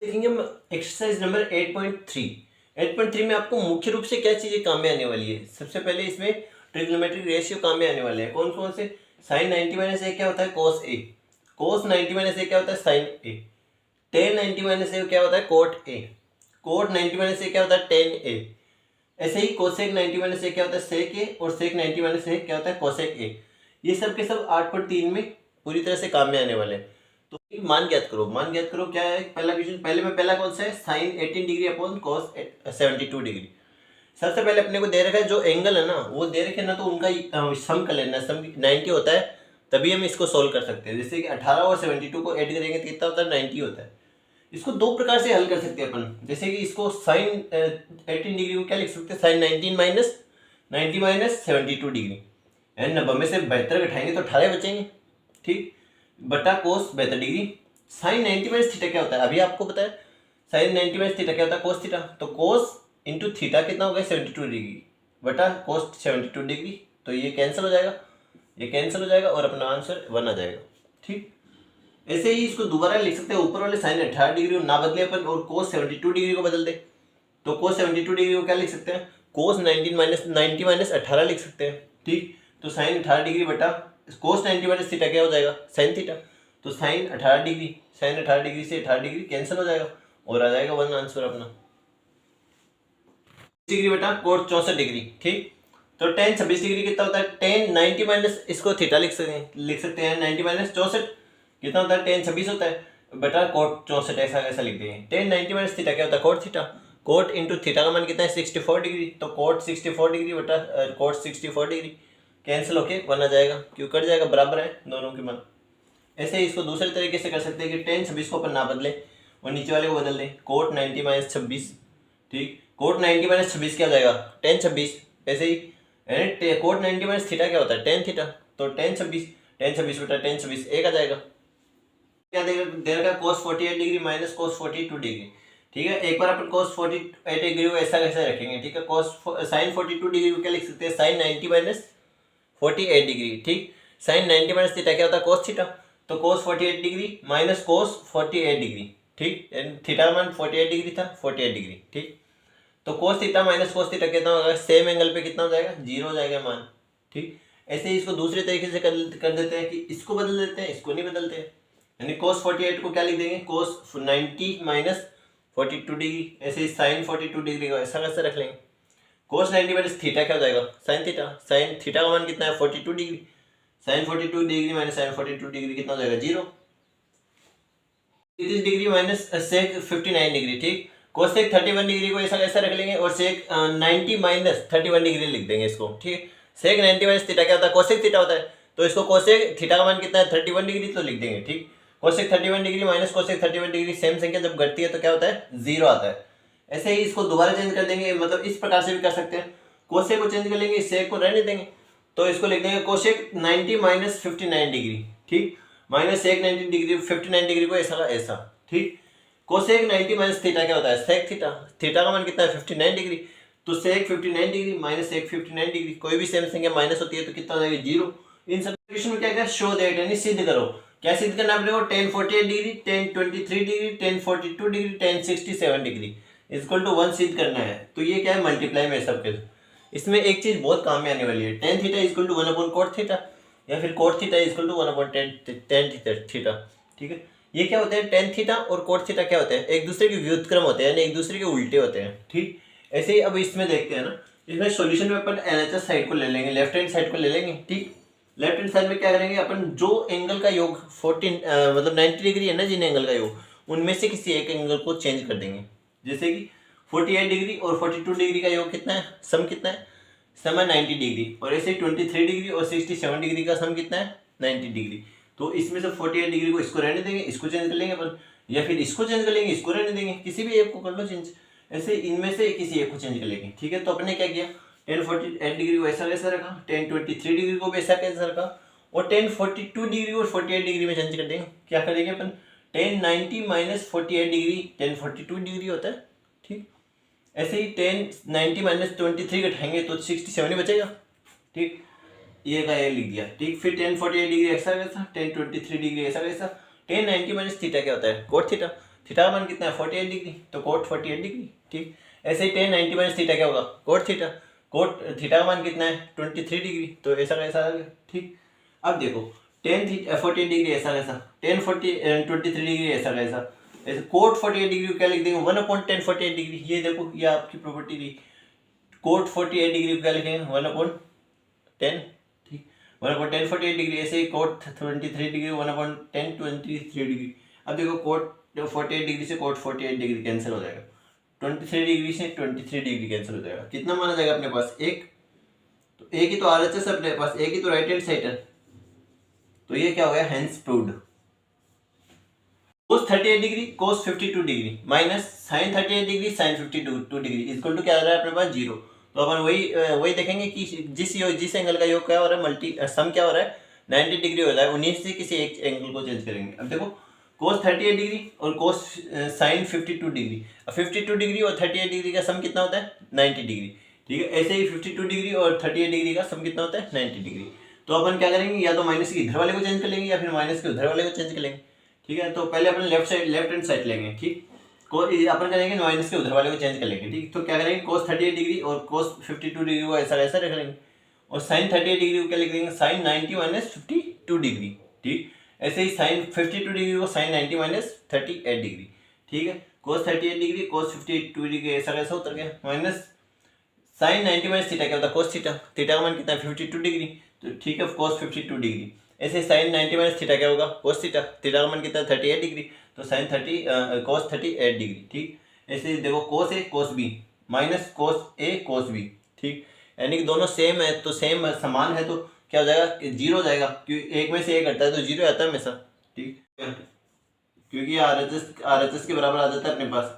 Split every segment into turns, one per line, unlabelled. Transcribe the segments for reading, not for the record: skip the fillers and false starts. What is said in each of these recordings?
देखेंगे हम exercise number 8.3। 8.3 में आपको मुख्य रूप से क्या चीजें काम में आने वाली है। सबसे पहले इसमें ट्रिग्नोमेट्रिक रेशियो काम में आने वाले हैं। कौन कौन से? साइन 90 माइनस ए क्या होता है? कोस ए। कोस 90 माइनस ए क्या होता है? साइन ए। टेन 90 माइनस ए क्या होता है? Cot A. कोट 90 माइनस ए क्या होता है? टेन ए। ऐसे ही कोसेक 90 माइनस ए क्या होता है? सेक ए। और सेक 90 माइनस ए क्या होता है? कोसेक ए। ये सब के सब 8.3 में पूरी तरह से काम में आने वाले हैं। तो मान ज्ञात करो। मान ज्ञात करो क्या है पहला क्वेश्चन? पहला कौन सा है? Sine 18 degree upon cos 72 degree. सबसे पहले अपने को दे रखा है जो एंगल है ना, वो दे रखे ना, तो उनका सम कर लेना। सम 90 होता है, तभी हम इसको सोल्व कर सकते हैं। जैसे कि 18 और 72 को ऐड करेंगे तो कितना होता है? 90 होता है। इसको दो प्रकार से हल कर सकते हैं अपन। जैसे कि इसको साइन 18 डिग्री को क्या लिख सकते हैं? Sign 90 minus 72 degree. एंड 90 में से 72 घटाएंगे तो 18 बचेंगे, ठीक, बटा कोस 72 डिग्री। साइन 90 माइनस थीटा क्या होता है? अभी आपको पता है साइन 90 माइनस थीटा क्या होता है? Cos theta. तो कोस इंटू थीटा कितना हो गया? 72 डिग्री बटा कोस 72 डिग्री। तो ये कैंसिल हो जाएगा, ये कैंसिल हो जाएगा और अपना आंसर 1 आ जाएगा, ठीक। ऐसे ही इसको दोबारा लिख सकते हैं। ऊपर वाले साइन 18 डिग्री ना बदले अपन और कोस 72 डिग्री को बदल दे, तो कोस 72 डिग्री को क्या लिख सकते हैं? कोस 90 माइनस 18 लिख सकते हैं, ठीक। तो साइन 18 डिग्री बटा कोस 90 माइनस थीटा क्या हो जाएगा? Sine theta. तो साइन 18 डिग्री, साइन 18 डिग्री से 18 डिग्री कैंसिल हो जाएगा और आ जाएगा 1 आंसर अपना। डिग्री बटा कोस 64 डिग्री, ठीक। तो टेन 26 डिग्री कितना होता है? टेन 90 माइनस इसको थीटा लिख सकते हैं 90 माइनस 64 कितना होता है? टेन 26 होता है बटा कोट 64, ऐसा लिख देंगे। टेन 90 माइनस थीटा क्या होता है? Cot theta. Cot into theta का मान कितना है? 64 डिग्री। तो कोट 64 डिग्री बटा कोट 64 डिग्री कैंसिल होके 1 आ जाएगा, क्यों कट जाएगा, बराबर है दोनों के मान। ऐसे ही इसको दूसरे तरीके से कर सकते हैं कि टेन 26 को अपन ना बदले और नीचे वाले को बदल दें। कोट 90 माइनस 26, ठीक। कोट 90 माइनस 26 क्या हो जाएगा? टेन 26। ऐसे ही कोट 90 माइनस थीटा क्या होता है? Tan theta. तो टेन 26 बटा टेन 26 एक आ जाएगा। क्या दे रखा? कोस 48 डिग्री माइनस कोस 42 डिग्री, ठीक है। एक बार अपन कोस 48 डिग्री को ऐसा कैसे रखेंगे, ठीक है। कोस साइन 42 डिग्री को क्या लिख सकते हैं? साइन 90 माइनस 48 डिग्री, ठीक। साइन 90 माइनस थीटा क्या होता है? Cos theta. तो कोस 48 डिग्री माइनस कोस 48 डिग्री, ठीक। थीटा का मान 48 डिग्री था, 48 डिग्री, ठीक। तो cos theta minus cos theta कितना होगा? सेम एंगल पे कितना हो जाएगा? 0 हो जाएगा मान, ठीक। ऐसे ही इसको दूसरे तरीके से कर देते हैं कि इसको बदल देते हैं, इसको नहीं बदलते हैं। यानी कोस 48 को क्या लिख देंगे? कोस 90 माइनस 42 डिग्री। ऐसे ही साइन 42 डिग्री को ऐसा कैसे रख लेंगे? कोस 90 माइनस थीटा क्या हो जाएगा? Sine theta. साइन थीटा का मान कितना है? 42 degree. Sine 42 degree minus sine 42 degree कितना हो जाएगा? 0। 30 डिग्री माइनस सेक 59 डिग्री, ठीक। कोसेक 31 डिग्री को ऐसा रख लेंगे और सेक 90 माइनस 31 डिग्री लिख देंगे इसको, ठीक। सेक 90 माइनस थीटा क्या होता है? कोसेक थीटा होता है। तो इसको कोसेक थीटा का मान कितना है? 31 डिग्री, तो लिख देंगे, ठीक। Cosec 31 degree minus cosec 31 degree same संख्या जब घटती है तो क्या होता है? 0 आता है। ऐसे ही इसको दोबारा चेंज कर देंगे, मतलब इस प्रकार से भी कर सकते हैं। कोसेक को चेंज कर लेंगे, सेक को रहने देंगे, तो इसको लिख देंगे कोसेक 90 माइनस 59 डिग्री, ठीक। माइनस सेक 90 डिग्री 59 डिग्री को ऐसा का ऐसा, ठीक। कोसेक 90 माइनस थीटा क्या होता है? Sec theta. थीटा का मान कितना है? 59 डिग्री। तो सेक 59 डिग्री माइनस सेक 59 डिग्री, कोई भी सेम संख्या माइनस होती है तो कितना हो जाएगा? 0। इन सब इक्वेशन में क्या क्या शो दैट, यानी सिद्ध करो। क्या सिद्ध करना आप लोगों को? 1048 degree, 1023 degree, 1042 degree, 1067 degree equal to 1 सिद्ध करना है। तो ये क्या है? मल्टीप्लाई में सबके। इसमें एक चीज बहुत काम में आने वाली है। Tan theta equal to 1 upon cot theta, या फिर cot theta equal to 1 upon tan theta, ठीक है। ये क्या होते हैं? टेन थीटा और कोट थीटा क्या होते हैं? एक दूसरे के व्युत्क्रम होते हैं, यानी एक दूसरे के उल्टे होते हैं, ठीक। ऐसे ही अब इसमें देखते हैं ना, इसमें सॉल्यूशन में अपन एलएचएस साइड को ले लेंगे, लेफ्ट हैंड साइड को ले लेंगे, ठीक। लेफ्ट हैंड साइड में क्या करेंगे अपन? जो एंगल का योग 90 डिग्री है ना, जिन एंगल का योग, उनमें से किसी एक एंगल को चेंज कर देंगे। जैसे कि 48 डिग्री और 42 डिग्री का योग कितना है? सम कितना है? सम है 90 डिग्री। और ऐसे 23 डिग्री और 67 डिग्री का सम कितना है? 90 डिग्री। तो इसमें से 48 डिग्री को इसको रहने देंगे, इसको चेंज कर लेंगे अपन, या फिर इसको चेंज कर लेंगे, इसको रहने देंगे, किसी भी एक को कर लो चेंज। ऐसे इनमें से किसी एक को चेंज कर लेंगे, ठीक है। तो अपने क्या किया? 1048 डिग्री को ऐसा कैसा रखा, 1023 डिग्री को भी ऐसा कैसा रखा, और 1042 डिग्री और 48 डिग्री में चेंज कर देंगे। क्या करेंगे अपन? 1090 माइनस 48 डिग्री 1042 डिग्री होता है, ठीक। ऐसे ही 1090 माइनस 23 घटाएंगे तो 67 ही बचेगा, ठीक। ये का ये लिख दिया, ठीक। फिर 1048 डिग्री ऐसा कैसा, 1023 डिग्री ऐसा कैसा। 1090 माइनस थीटा क्या होता है? Cot theta. थीटा का मान कितना है 48 डिग्री, तो कोट 48 डिग्री। ठीक, ऐसे ही टेन 90 माइनस थीटा क्या होगा कोट थीटा। कोट थीटा का मान कितना है 23 डिग्री, तो ऐसा कैसा आ गया। ठीक, अब देखो टेन 48 डिग्री ऐसा कैसा, टेन 23 डिग्री ऐसा कैसा, ऐसे कोट 48 डिग्री को क्या लिख देंगे 1/10 48 डिग्री। ये देखो ये आपकी प्रॉपर्टी थी, कोट 48 डिग्री को क्या लिखेंगे 1/10। ठीक, 1/10 48 डिग्री, ऐसे ही कोट 23 डिग्री 1/10 23 डिग्री। अब देखो कोट 48 डिग्री से कोट 48 डिग्री कैंसिल हो जाएगा, 23 डिग्री से 23 डिग्री कैंसिल हो जाएगा। कितना माना जाएगा अपने पास एक, तो एक ही तो RHS अपने पास, एक ही तो राइट हैंड साइड है, तो ये क्या हो गया hence proved. cos 38 degree cos 52 degree minus sin 38 degree sin 52 degree equal to क्या आ रहा है अपने पास 0। तो अपन वही देखेंगे कि जिस एंगल का योग क्या हो रहा है सम क्या हो रहा है 90 डिग्री हो रहा है, उन्हीं से किसी एक एंगल को चेंज करेंगे। अब देखो cos 38 डिग्री और cos sin 52 डिग्री, अब 52 डिग्री और 38 डिग्री का सम कितना होता है 90 डिग्री। ठीक है, ऐसे ही 52 डिग्री और 38 डिग्री का सम कितना होता है 90 डिग्री। तो अपन क्या करेंगे, या तो माइनस के इधर वाले को चेंज कर लेंगे या फिर माइनस के उधर वाले को चेंज कर लेंगे। ठीक है, तो पहले अपन लेफ्ट हैंड साइड लेंगे। ठीक, अपन करेंगे माइनस के उधर वाले को चेंज कर लेंगे। ठीक, तो क्या करेंगे cos 38 डिग्री और cos 52 डिग्री को ऐसा ऐसा रख लेंगे, और sin 38 डिग्री को क्या लिख देंगे sin 90 माइनस 52 डिग्री। ठीक, ऐसे ही sin 52 डिग्री को sin 90 माइनस 38 डिग्री। ठीक है, cos 38 डिग्री cos 52 डिग्री ऐसा कैसा उतर गया, माइनस sin 90 माइनस थीटा क्या होता है cos थीटा, थीटा का मान कितना है 52 डिग्री, तो ठीक है cos 52 डिग्री। ऐसे sin 90 माइनस थीटा क्या होगा cos थीटा, थीटा का मान कितना है 38 डिग्री, तो sin 30 cos 38 डिग्री। ठीक, ऐसे देखो cos A cos B minus cos A cos B। ठीक, यानी कि दोनों सेम है, तो सेम समान है, तो क्या हो जाएगा 0 हो जाएगा, क्योंकि एक में से एक घटता है तो 0 आता है हमेशा। ठीक, क्योंकि RHS के बराबर आ जाता है अपने पास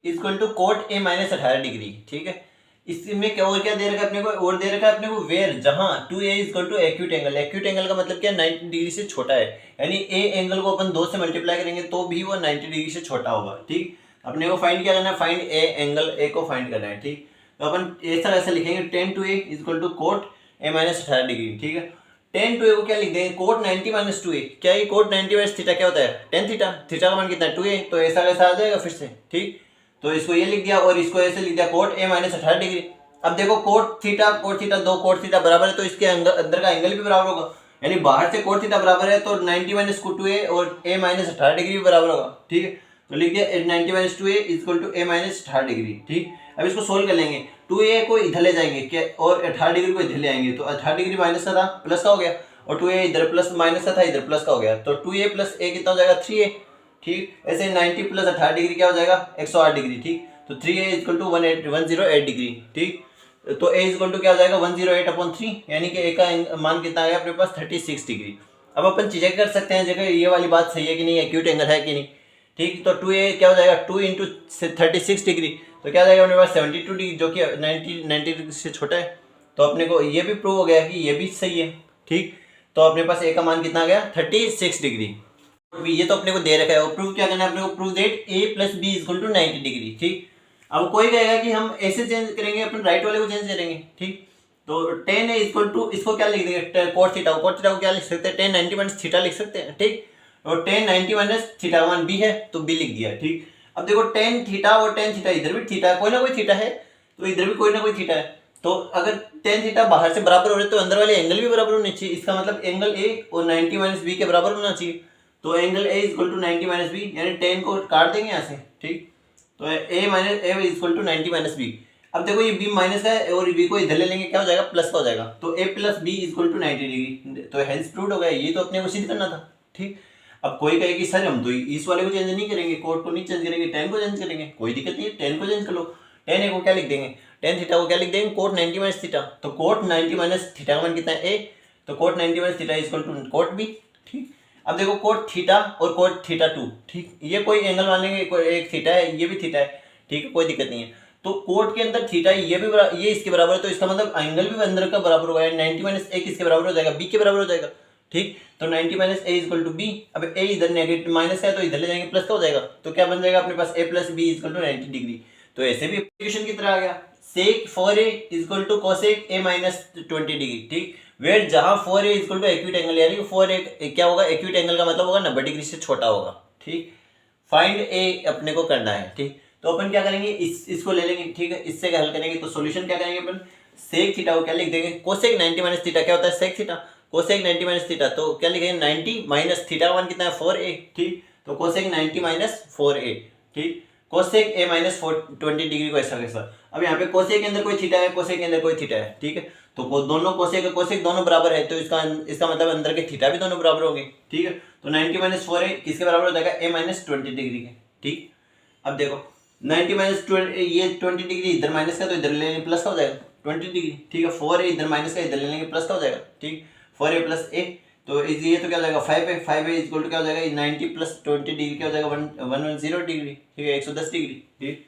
equal to coat A minus 18 degree. ठीक है, इसमें क्या और क्या दे रखा है अपने को, और दे रखा है अपने को वेयर जहां 2A equal to acute angle. Acute angle का मतलब क्या 90 डिग्री से छोटा है, यानी A एंगल को अपन 2 से मल्टीप्लाई करेंगे तो भी वो 90 डिग्री से छोटा होगा। ठीक, अपने को फाइंड क्या करना है, फाइंड A एंगल A को फाइंड करना है। ठीक, तो अपन ऐसा लिखेंगे tan 2A equal to coat A minus 18 degree. ठीक है, tan 2A को क्या लिख देंगे कोट 90 माइनस 2A, क्या ये कोट 90 माइनस थीटा क्या होता है tan थीटा, थीटा का मान कितना है 2A, तो ऐसा कैसा आ जाएगा फिर से। ठीक, तो इसको ये लिख दिया और इसको ऐसे लिख दिया कोट A माइनस 18 डिग्री। अब देखो कोट थीटा दो कोट थीटा बराबर है, तो इसके अंदर का एंगल भी बराबर होगा, यानी बाहर से कोट थीटा बराबर है तो 90 माइनस 2A और A माइनस 18 डिग्री भी बराबर होगा। ठीक है, तो लिख दिया 90 minus 2A equal to A minus 18 degree. ठीक, अब इसको सोल्व कर लेंगे, 2A को इधर ले जाएंगे क्या और 18 डिग्री को इधर ले आएंगे, तो 18 डिग्री माइनस का था प्लस का हो गया, और 2A इधर प्लस माइनस का था इधर प्लस का हो गया, तो 2A प्लस A कितना हो जाएगा 3A। ठीक, ऐसे 90 प्लस 18 डिग्री क्या हो जाएगा 108 डिग्री। ठीक, तो 3A इक्वल टू 108 डिग्री। ठीक, तो A इक्वल टू क्या हो जाएगा 108/3, यानी कि A का मान कितना आया अपने पास 36 डिग्री। अब अपन चेक कर सकते हैं जगह ये वाली बात सही है कि नहीं, एक्यूट एंगल है कि नहीं। ठीक, तो 2A क्या हो जाएगा 2 इंटू 36 डिग्री, तो क्या हो जाएगा अपने पास 72 डिग्री, जो कि 90 डिग्री से छोटा है। तो अपने को ये भी प्रूव हो गया कि ये भी सही है। ठीक, तो अपने पास A का मान कितना आ गया 36 डिग्री। ये तो अपने को दे रखा है, और प्रूव क्या करना है अपने को, prove that A plus B equal to 90 degree. ठीक, अब कोई कहेगा कि हम ऐसे चेंज करेंगे, अपन राइट वाले को चेंज करेंगे। ठीक, तो tan A इक्वल टू इसको क्या लिख देंगे कोट थीटा को क्या लिख सकते हैं tan 90 माइनस थीटा लिख सकते हैं। ठीक, और tan 90 माइनस थीटा मान B है तो B लिख दिया। ठीक, अब देखो tan थीटा और tan थीटा इधर भी थीटा कोई ना कोई थीटा है, तो इधर भी कोई ना कोई थीटा है, तो अगर tan थीटा बाहर से बराबर हो रहे तो अंदर वाले एंगल भी बराबर होने चाहिए। इसका मतलब एंगल A और 90 माइनस B के बराबर होना चाहिए, तो angle A equal to 90 minus B, यानी tan को काट देंगे यहाँ से। ठीक, तो A minus A equal to 90 minus B। अब देखो ये B माइनस का है और B को इधर ले लेंगे क्या हो जाएगा प्लस का हो जाएगा, तो A plus B equal to 90 degree, तो हेंस प्रूव्ड हो गया। ये तो अपने को सिद्ध करना था। ठीक, अब कोई कहे कि सर हम तो इस वाले को चेंज नहीं करेंगे, कोट को नहीं चेंज करेंगे, tan को चेंज करेंगे, कोई दिक्कत नहीं है, tan को चेंज कर लो। tan A को क्या लिख देंगे tan थीटा को क्या लिख देंगे कोट 90 माइनस थीटा, तो कोट 90 माइनस थीटा का मान कितना है A, तो cot 90 minus theta equal to cot B। ठीक, अब देखो कोट थीटा और कोट थीटा 2। ठीक, ये कोई एंगल मानेंगे, कोई एक थीटा है ये भी थीटा है। ठीक है, कोई दिक्कत नहीं है, तो कोट के अंदर थीटा ये भी ये इसके बराबर है, तो इसका मतलब एंगल भी अंदर का बराबर होगा, 90 माइनस A किसके बराबर हो जाएगा B के बराबर हो जाएगा। ठीक, तो 90 minus A equal to B, अब A इधर नेगेटिव माइनस है तो इधर ले जाएंगे प्लस का हो जाएगा, तो क्या बन जाएगा अपने पास A plus B equal to 90 degree. तो ऐसे भी इक्वेशन की तरह आ गया sec 4A equal to cosec A minus 20 degree. ठीक, वेट जहां 4A equal to acute angle, यानी कि 4A क्या होगा एक्यूट एंगल का मतलब होगा 90 डिग्री से छोटा होगा। ठीक, फाइंड ए अपने को करना है, ठीक। तो अपन क्या करेंगे, इसको ले लेंगे, ठीक है। इससे हल करेंगे तो सॉल्यूशन क्या करेंगे अपन, सेक थीटा को क्या लिख देंगे, कोसेक 90 माइनस थीटा क्या होता है, sec theta. Cosec 90 minus theta तो क्या लिखेंगे, 90 माइनस थीटा का मान कितना है, 4a, ठीक। तो कोसेक 90 माइनस 4a, ठीक। कोसेक a माइनस 20 डिग्री को ऐसा कैसा। अब यहाँ पे कोसेक के अंदर कोई थीटा है, कोसेक के अंदर कोई थीटा है, ठीक है। तो दोनों कोसेक दोनों बराबर है, तो इसका मतलब अंदर के थीटा भी दोनों बराबर होंगे, ठीक है। तो 90 माइनस 4a किसके बराबर हो जाएगा, a माइनस 20 डिग्री के, ठीक। अब देखो 90 माइनस 20, ये 20 डिग्री इधर माइनस का तो इधर ले लेंगे प्लस का हो जाएगा 20 डिग्री, ठीक है। 4a इधर माइनस का इधर ले लेंगे प्लस का हो जाएगा, ठीक। 4a प्लस a तो ये तो क्या हो जाएगा 5a इक्वल टू क्या हो जाएगा 90 प्लस 20 डिग्री क्या हो जाएगा 110 डिग्री, ठीक है, 110 डिग्री, ठीक।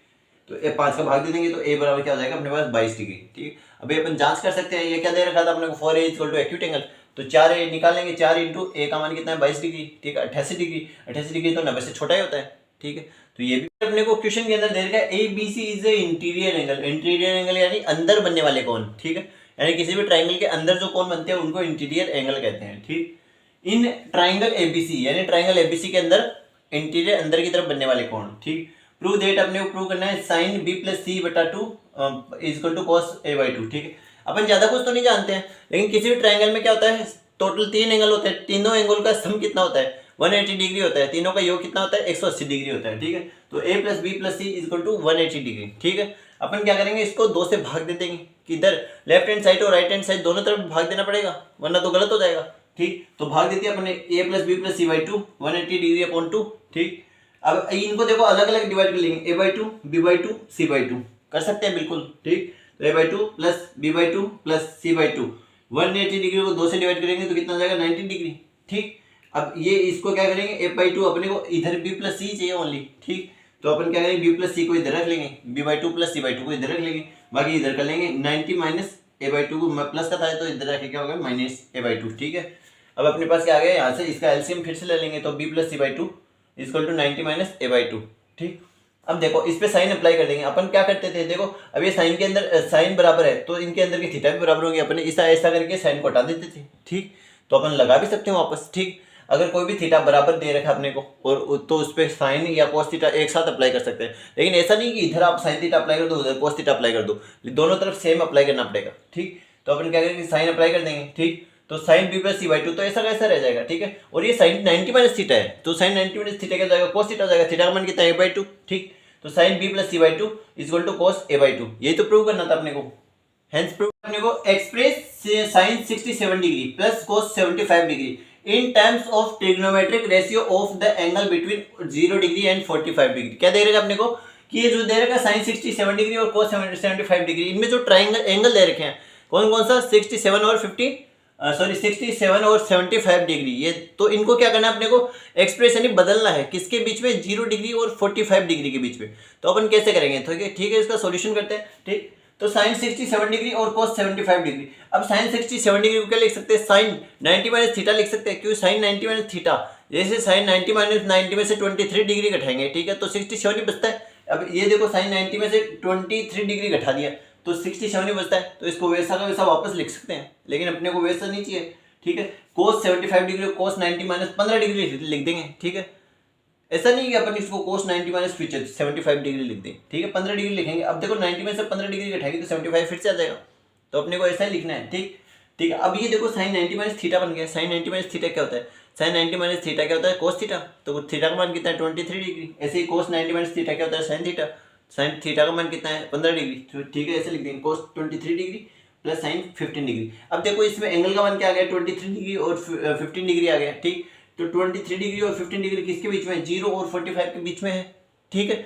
तो ये 5 का भाग दे देंगे तो a बराबर क्या हो जाएगा अपने पास 22 डिग्री, ठीक। अभी अपन जांच कर सकते हैं, ये क्या दे रखा था अपने को 4a equal to acute angle, तो 4a निकालेंगे, 4 इंटू a का मान कितना है 22 डिग्री, ठीक है। 88 डिग्री, 88 डिग्री तो 90 से छोटा ही होता है, ठीक है। तो ये भी अपने को क्वेश्चन के अंदर दे रखा है ABC is a interior angle, interior angle यानी अंदर बनने वाले कोण, ठीक है। यानी किसी भी ट्राइंगल के अंदर जो कोण बनते हैं उनको इंटीरियर एंगल कहते हैं, ठीक। इन ट्राइंगल ABC यानी ट्राइंगल ABC के अंदर इंटीरियर अंदर की तरफ बनने वाले कोण, ठीक। प्रूव दैट अपने को प्रूव करना है साइन b प्लस c बटा 2 is equal to cos a by 2, ठीक है। अपन ज्यादा कुछ तो नहीं जानते हैं, लेकिन किसी भी ट्राइंगल में क्या होता है, टोटल 3 एंगल होते हैं, तीनों एंगल का सम कितना होता है 180 डिग्री होता है, तीनों का योग कितना होता है 180 डिग्री होता है, ठीक है। तो a plus B plus C is equal to 180 degree, ठीक है। अपन क्या करेंगे, इसको 2 से भाग दे देंगे, किधर लेफ्ट हैंड साइड और राइट हैंड साइड दोनों तरफ भाग देना पड़ेगा, वरना तो गलत हो जाएगा, ठीक। तो भाग देते हैं अपने a plus B plus C by 2 180 degree upon 2, ठीक। अब इनको देखो अलग अलग डिवाइड कर लेंगे, a by 2 b by 2 c by 2 कर सकते हैं बिल्कुल, ठीक। तो a by 2 plus b by 2 plus c by 2 180 degree को 2 से डिवाइड करेंगे तो कितना हो जाएगा 90 डिग्री, ठीक। अब ये इसको क्या करेंगे a बाई 2 अपने को इधर b प्लस सी चाहिए ओनली, ठीक। तो अपन क्या करेंगे b प्लस सी को इधर रख लेंगे, b by 2 plus c by 2 को इधर रख लेंगे, बाकी इधर कर लेंगे 90 माइनस a बाई 2 को प्लस का था तो इधर रखे क्या होगा माइनस a बाई 2, ठीक है। अब अपने पास क्या आ गया, यहाँ से इसका एलसीएम फिर से ले लेंगे, तो b plus C by 2 equal to 90 minus a by 2, ठीक। अब देखो इस पे साइन अप्लाई कर देंगे, अपन क्या करते थे, देखो अब ये साइन के अंदर साइन बराबर है तो इनके अंदर की थीटा भी बराबर होगी, अपन ऐसा करके साइन को हटा देते थे, ठीक। तो अपन लगा भी सकते हैं वापस, ठीक। अगर कोई भी थीटा बराबर दे रखा अपने को और तो उस पर साइन या कोस थीटा एक साथ अप्लाई कर सकते हैं, लेकिन ऐसा नहीं कि इधर आप साइन थीटा अप्लाई कर दो उधर कोस थीटा अप्लाई कर दो, दोनों तरफ सेम अप्लाई करना पड़ेगा, ठीक। तो अपन क्या करेंगे साइन अप्लाई कर देंगे, ठीक। तो sine b plus C by 2 तो ऐसा कैसा रह जाएगा, ठीक है। और ये साइन 90 माइनस थीटा है तो साइन 90 माइनस थीटा क्या जाएगा कोस थीटा हो जाएगा, थीटा का मान कितना है a बाई 2, ठीक। तो sine b plus C by 2 equal to cos a by 2, यही तो प्रूव करना था अपने को। हेंस प्रूव अपने को express sine 67 degree plus cos 75 degree in terms of trigonometric ratio of the angle between 0 degree and 45 degree. क्या दे रखा अपने को कि ये जो दे रखा साइन 67 डिग्री और कोस 75 डिग्री, इनमें जो ट्राइंगल एंगल दे रखे हैं कौन कौन सा 67 और 67 और 75 डिग्री, ये तो इनको क्या करना है अपने को एक्सप्रेशन ही बदलना है, किसके बीच में 0 डिग्री और 45 डिग्री के बीच में। तो अपन कैसे करेंगे, ठीक है इसका सॉल्यूशन करते हैं, ठीक। तो साइन 67 डिग्री और कोस 75 डिग्री, अब साइन 67 डिग्री को क्या लिख सकते हैं साइन 90 माइनस थीटा लिख सकते हैं, क्योंकि साइन 90 माइनस थीटा जैसे साइन 90 माइनस 90 में से 23 डिग्री घटाएंगे, ठीक है, तो 67 ही बचता है। अब ये देखो साइन 90 में से 23 डिग्री घटा दिया तो 67 ही बचता है, तो इसको वैसा का वैसा वापस लिख सकते हैं, लेकिन अपने को वैसा नहीं चाहिए, ठीक है। कोस 75 डिग्री कोस 90 माइनस 15 डिग्री लिख देंगे, ठीक है। ऐसा नहीं कि अपन इसको कोस 90 माइनस 75 डिग्री लिख दें, ठीक है, 15 डिग्री लिखेंगे। अब देखो 90 में से 15 डिग्री घटाएंगे तो 75 फिर से आ जाएगा, तो अपने को ऐसा ही लिखना है, ठीक है। अब ये देखो साइन 90 माइनस थीटा बन गया, साइन 90 माइनस थीटा क्या होता है, साइन 90 माइनस थीटा क्या होता है कोस थीटा, तो थीटा का मान कितना है 23 डिग्री, ऐसे ही कोस 90 माइनस थीटा क्या होता है साइन थीटा, साइन थीटा का मान कितना है 15 डिग्री, तो ठीक है ऐसे लिख देंगे कोस 23 डिग्री प्लस साइन 15 डिग्री। अब देखो इसमें एंगल का मान क्या आ गया 23 डिग्री और 15 डिग्री आ गया, ठीक। तो 23 डिग्री और 15 डिग्री किसके बीच में 0 और 45 के बीच में है, ठीक है।